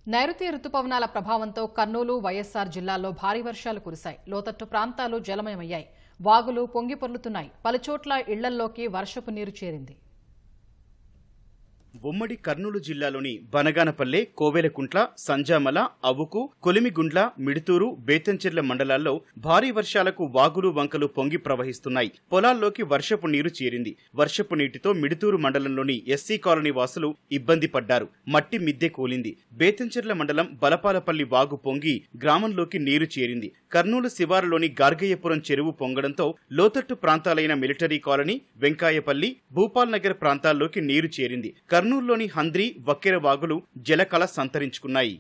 నైరుతి రుతుపవనాల ప్రభావంతో కర్నూలు, వైఎస్ఆర్ జిల్లాల్లో భారీ వర్షాలు కురిశాయి. లోతట్టు ప్రాంతాలు జలమయమయ్యాయి. వాగులు పొంగిపొర్లుతున్నాయి. పలుచోట్ల ఇళ్లల్లోకి వర్షపు నీరు చేరింది. ఉమ్మడి కర్నూలు జిల్లాలోని బనగానపల్లె, కోవెలకుంట్ల, సంజామల, అవుకు, కొలిమిగుండ్ల, మిడుతూరు, బేతంచెర్ల మండలాల్లో భారీ వర్షాలకు వాగులు, వంకలు పొంగి ప్రవహిస్తున్నాయి. పొలాల్లోకి వర్షపు నీరు చేరింది. వర్షపు నీటితో మిడుతూరు మండలంలోని ఎస్సీ కాలనీ వాసులు ఇబ్బంది పడ్డారు. మట్టి మిద్దె కూలింది. బేతంచెర్ల మండలం బలపాలపల్లి వాగు పొంగి గ్రామంలోకి నీరు చేరింది. కర్నూలు శివారులోని గార్గయ్యపురం చెరువు పొంగడంతో లోతట్టు ప్రాంతాలైన మిలిటరీ కాలనీ, వెంకాయపల్లి, భూపాల్ నగర్ ప్రాంతాల్లోకి నీరు చేరింది. కర్నూలులోని హంద్రి, వక్కెర వాగులు జలకళ సంతరించుకున్నాయి.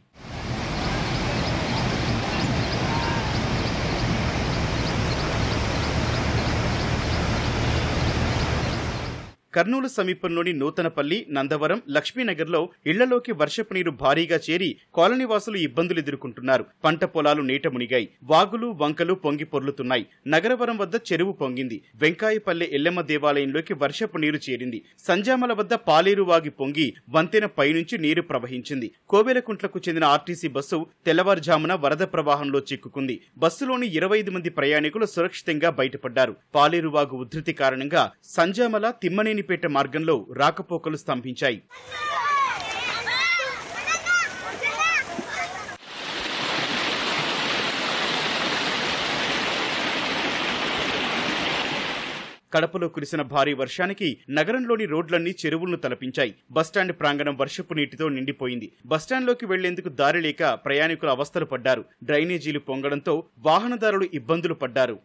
కర్నూలు సమీపంలోని నూతనపల్లి, నందవరం, లక్ష్మీనగర్లో ఇళ్లలోకి వర్షపు నీరు భారీగా చేరి కాలనీవాసులు ఇబ్బందులు ఎదుర్కొంటున్నారు. పంట పొలాలు నీట మునిగాయి. వాగులు, వంకలు పొంగి పొర్లుతున్నాయి. నగరవరం వద్ద చెరువు పొంగింది. వెంకాయపల్లె ఎల్లమ్మ దేవాలయంలోకి వర్షపు నీరు చేరింది. సంజామల వద్ద పాలేరు వాగి పొంగి వంతెన పైనుంచి నీరు ప్రవహించింది. కోవెలకుంట్లకు చెందిన ఆర్టీసీ బస్సు తెల్లవారుజామున వరద ప్రవాహంలో చిక్కుకుంది. బస్సులోని 25 మంది ప్రయాణికులు సురక్షితంగా బయటపడ్డారు. పాలేరు వాగు ఉధృతి కారణంగా సంజామల, తిమ్మనేని పేట మార్గంలో రాకపోకలు స్తంభించాయి. కడపలో కురిసిన భారీ వర్షానికి నగరంలోని రోడ్లన్నీ చెరువులను తలపించాయి. బస్టాండ్ ప్రాంగణం వర్షపు నీటితో నిండిపోయింది. బస్టాండ్లోకి వెళ్లేందుకు దారి లేక ప్రయాణికులు అవస్థలు పడ్డారు. డ్రైనేజీలు పొంగడంతో వాహనదారులు ఇబ్బందులు పడ్డారు.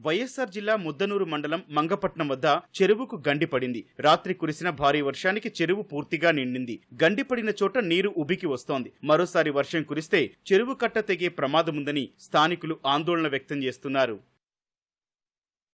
వైఎస్ఆర్ జిల్లా ముద్దనూరు మండలం మంగపట్నం వద్ద చెరువుకు గండిపడింది. రాత్రి కురిసిన భారీ వర్షానికి చెరువు పూర్తిగా నిండింది. గండిపడిన చోట నీరు ఉబికి వస్తోంది. మరోసారి వర్షం కురిస్తే చెరువు కట్ట తెగే ప్రమాదముందని స్థానికులు ఆందోళన వ్యక్తం చేస్తున్నారు.